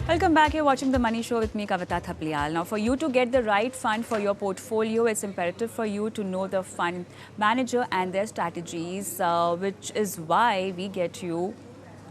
Welcome back. You're watching The Money Show with me, Kavita Thapliyal. Now, for you to get the right fund for your portfolio, it's imperative for you to know the fund manager and their strategies, which is why we get you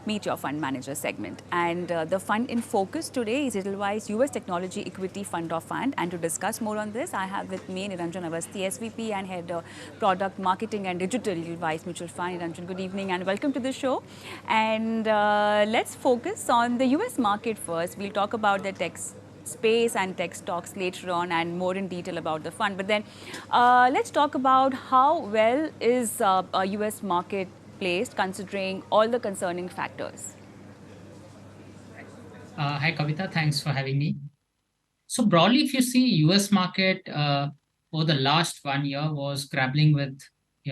Meet Your Fund Manager segment. And the fund in focus today is Edelweiss US Technology Equity Fund of Fund. And to discuss more on this, I have with me Niranjan Avasthi, SVP and Head Product Marketing and Digital Edelweiss Mutual Fund. Niranjan, good evening and welcome to the show. And let's focus on the US market first. We'll talk about the tech space and tech stocks later on and more in detail about the fund. But then let's talk about how well is a US market placed considering all the concerning factors. Hi, Kavita. Thanks for having me. So broadly, if you see U.S. market over the last 1 year was grappling with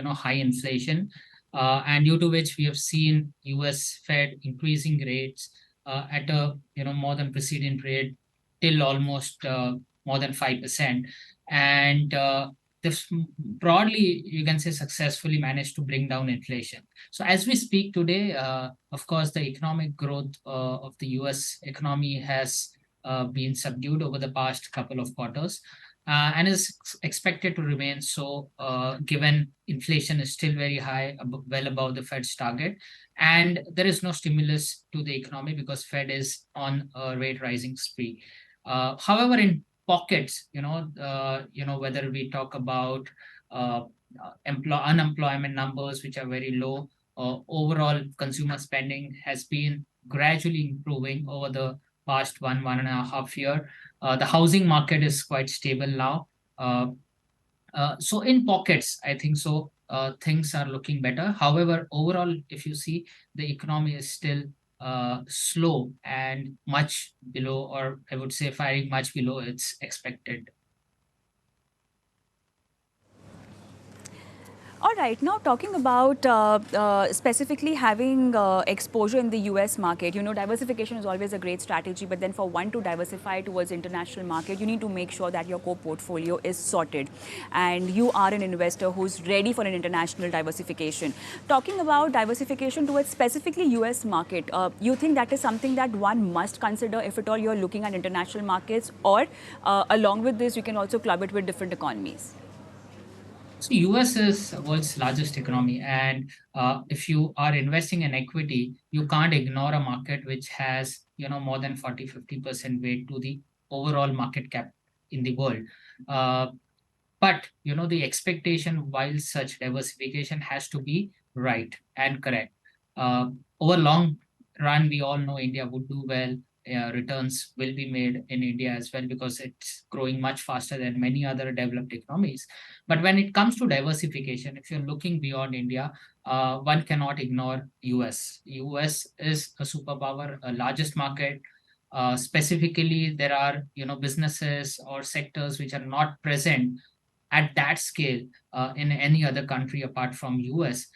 high inflation, and due to which we have seen U.S. Fed increasing rates at a more than precedent rate till almost more than 5%, and this broadly you can say successfully managed to bring down inflation. So as we speak today, of course, the economic growth of the U.S. economy has been subdued over the past couple of quarters and is expected to remain so given inflation is still very high, well above the Fed's target, and there is no stimulus to the economy because Fed is on a rate rising spree. However, in pockets, whether we talk about unemployment numbers, which are very low, overall consumer spending has been gradually improving over the past 1.5 year. The housing market is quite stable now. So in pockets, I think so. Things are looking better. However, overall, if you see, the economy is still slow and much below, or I would say firing much below its expected. All right, now talking about specifically having exposure in the US market, diversification is always a great strategy, but then for one to diversify towards international market, you need to make sure that your core portfolio is sorted and you are an investor who's ready for an international diversification. Talking about diversification towards specifically US market, you think that is something that one must consider if at all you're looking at international markets, or along with this, you can also club it with different economies? So US is the world's largest economy, and if you are investing in equity, you can't ignore a market which has more than 40-50% weight to the overall market cap in the world. Uh, but the expectation while such diversification has to be right and correct. Over long run, we all know India would do well. Returns will be made in India as well because it's growing much faster than many other developed economies. But when it comes to diversification, if you're looking beyond India, one cannot ignore US. US is a superpower, a largest market. Specifically, there are businesses or sectors which are not present at that scale in any other country apart from US.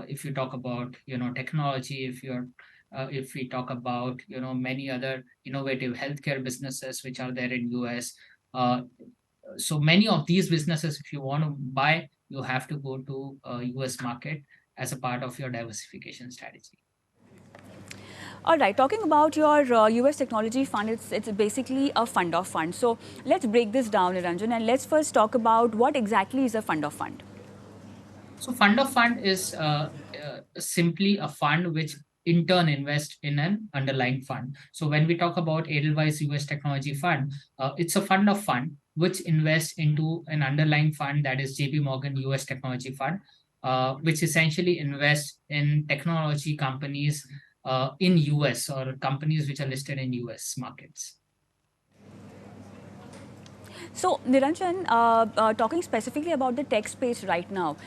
If you talk about technology, if we talk about many other innovative healthcare businesses which are there in US. So many of these businesses, if you want to buy, you have to go to US market as a part of your diversification strategy. All right, talking about your US technology fund, it's basically a fund of funds. So let's break this down, Niranjan, and let's first talk about what exactly is a fund of fund. So fund of fund is simply a fund which in turn invest in an underlying fund. So when we talk about Edelweiss US Technology Fund, it's a fund of fund which invests into an underlying fund, that is JP Morgan US Technology Fund, which essentially invests in technology companies in US, or companies which are listed in US markets. So, Niranjan, talking specifically about the tech space right now,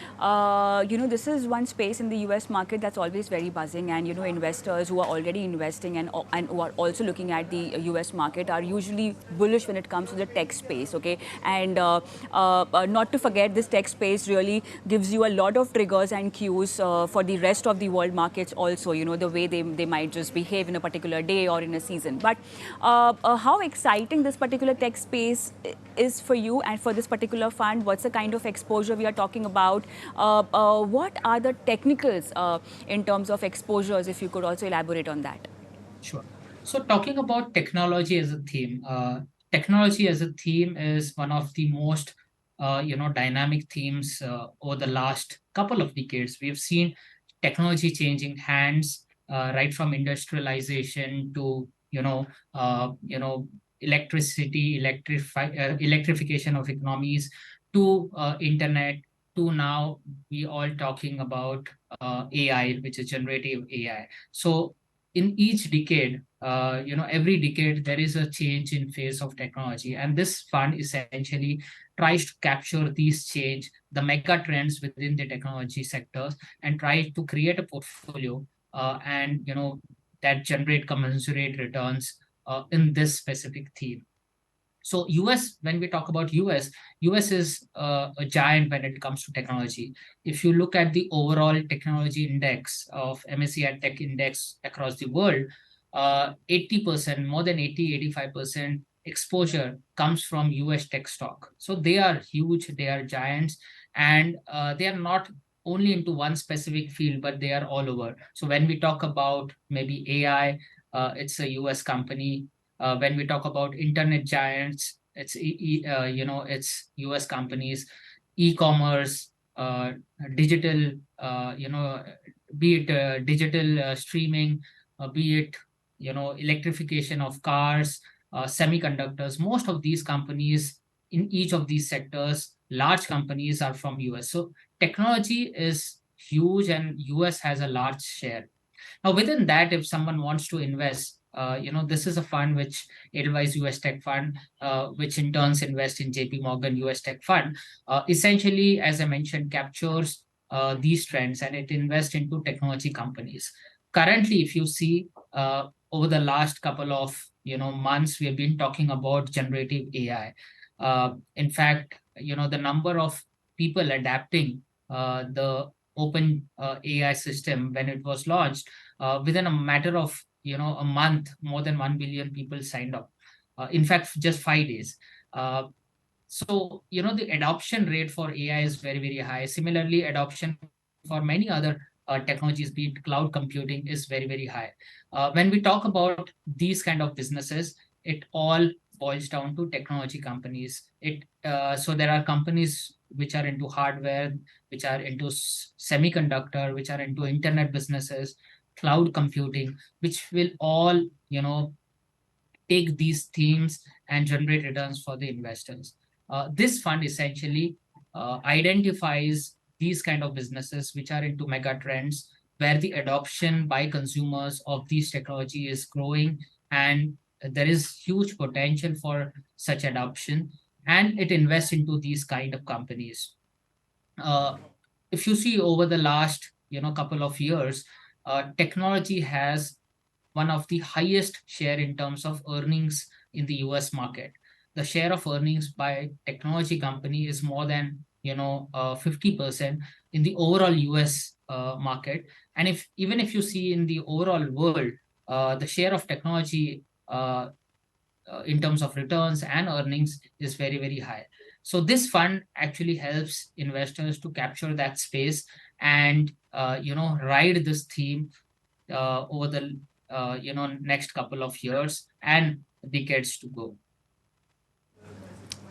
this is one space in the US market that's always very buzzing, and, investors who are already investing and who are also looking at the US market are usually bullish when it comes to the tech space, okay? And not to forget, this tech space really gives you a lot of triggers and cues for the rest of the world markets also, the way they might just behave in a particular day or in a season. But how exciting this particular tech space is for you and for this particular fund? What's the kind of exposure we are talking about? What are the technicals in terms of exposures, if you could also elaborate on that? Sure. So talking about technology as a theme, technology as a theme is one of the most dynamic themes over the last couple of decades. We've seen technology changing hands right from industrialization to electricity, electrification of economies to internet to now we all talking about AI, which is generative AI. So in each decade, every decade there is a change in phase of technology, and this fund essentially tries to capture these change, the mega trends within the technology sectors, and try to create a portfolio and that generate commensurate returns in this specific theme. So US, when we talk about US is a giant when it comes to technology. If you look at the overall technology index of MSCI Tech Index across the world, 80%, more than 85% exposure comes from US tech stock. So they are huge, they are giants, and they are not only into one specific field, but they are all over. So when we talk about maybe AI, it's a US company. When we talk about internet giants, it's US companies, e-commerce, digital, be it digital streaming, be it electrification of cars, semiconductors. Most of these companies in each of these sectors, large companies are from US. So technology is huge, and US has a large share. Now, within that, if someone wants to invest, this is a fund which Edelweiss US Tech Fund, which in turns invest in JP Morgan US Tech Fund, essentially, as I mentioned, captures these trends and it invests into technology companies. Currently, if you see over the last couple of months, we have been talking about generative AI. In fact, the number of people adapting the open AI system when it was launched, within a matter of a month, more than 1 billion people signed up. In fact, just 5 days. So the adoption rate for AI is very, very high. Similarly, adoption for many other technologies, be it cloud computing, is very, very high. When we talk about these kind of businesses, it all boils down to technology companies. So there are companies which are into hardware, which are into semiconductor, which are into internet businesses, cloud computing, which will all take these themes and generate returns for the investors. This fund essentially identifies these kind of businesses which are into mega trends, where the adoption by consumers of these technology is growing, and there is huge potential for such adoption, and it invests into these kind of companies. uh, if you see over the last couple of years, technology has one of the highest share in terms of earnings in the US market. The share of earnings by technology company is more than 50% in the overall US market. And if even if you see in the overall world, the share of technology in terms of returns and earnings is very, very high. So this fund actually helps investors to capture that space and ride this theme over the next couple of years and decades to go.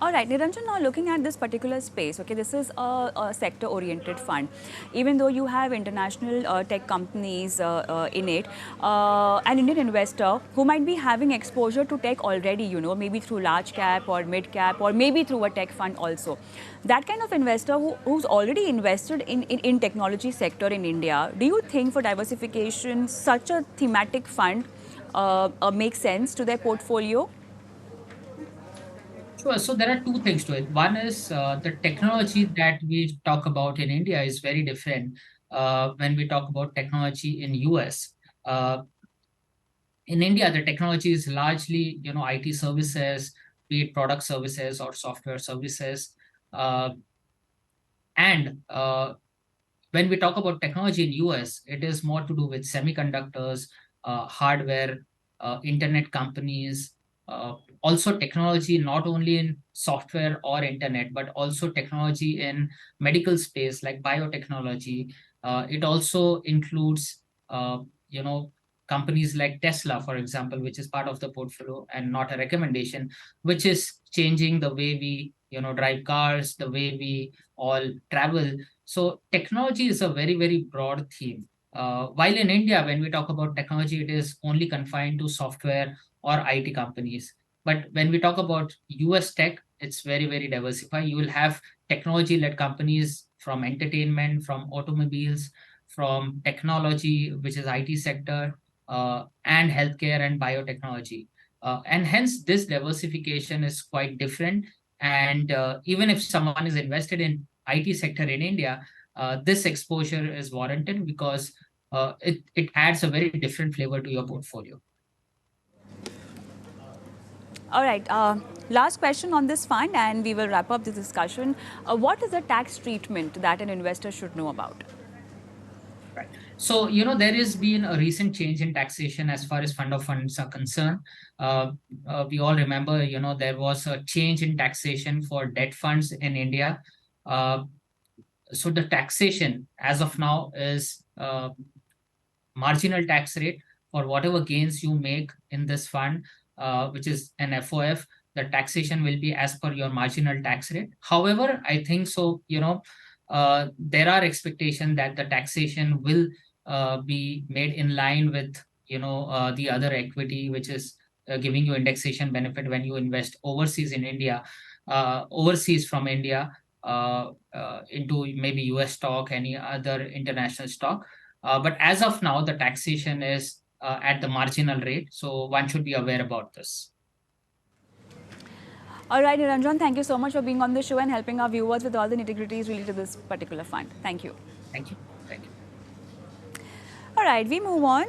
All right, Niranjan, now looking at this particular space, okay, this is a sector-oriented fund. Even though you have international tech companies in it, an Indian investor who might be having exposure to tech already, maybe through large cap or mid cap or maybe through a tech fund also. That kind of investor who's already invested in technology sector in India, do you think for diversification, such a thematic fund makes sense to their portfolio? Sure. So there are two things to it. One is the technology that we talk about in India is very different when we talk about technology in US. Uh, in India, the technology is largely IT services, be it product services or software services, uh, and when we talk about technology in US, it is more to do with semiconductors, hardware, internet companies, also technology not only in software or internet, but also technology in medical space like biotechnology. It also includes, uh, you know, companies like Tesla, for example, which is part of the portfolio and not a recommendation, which is changing the way we drive cars, the way we all travel. So technology is a very, very broad theme. While in India, when we talk about technology, it is only confined to software or IT companies. But when we talk about US tech, it's very, very diversified. You will have technology-led companies from entertainment, from automobiles, from technology, which is IT sector, and healthcare and biotechnology. And hence, this diversification is quite different. And even if someone is invested in IT sector in India, this exposure is warranted because it adds a very different flavor to your portfolio. All right. Last question on this fund, and we will wrap up the discussion. What is the tax treatment that an investor should know about? Right. So, there has been a recent change in taxation as far as fund of funds are concerned. We all remember, there was a change in taxation for debt funds in India. So the taxation as of now is marginal tax rate for whatever gains you make in this fund, which is an FOF. The taxation will be as per your marginal tax rate. However, I think so, there are expectations that the taxation will be made in line with, the other equity, which is giving you indexation benefit when you invest overseas in India, overseas from India, into maybe US stock, any other international stock. But as of now, the taxation is at the marginal rate. So one should be aware about this. All right, Niranjan, thank you so much for being on the show and helping our viewers with all the nitty-gritties related to this particular fund. Thank you. Thank you. Thank you. All right, we move on.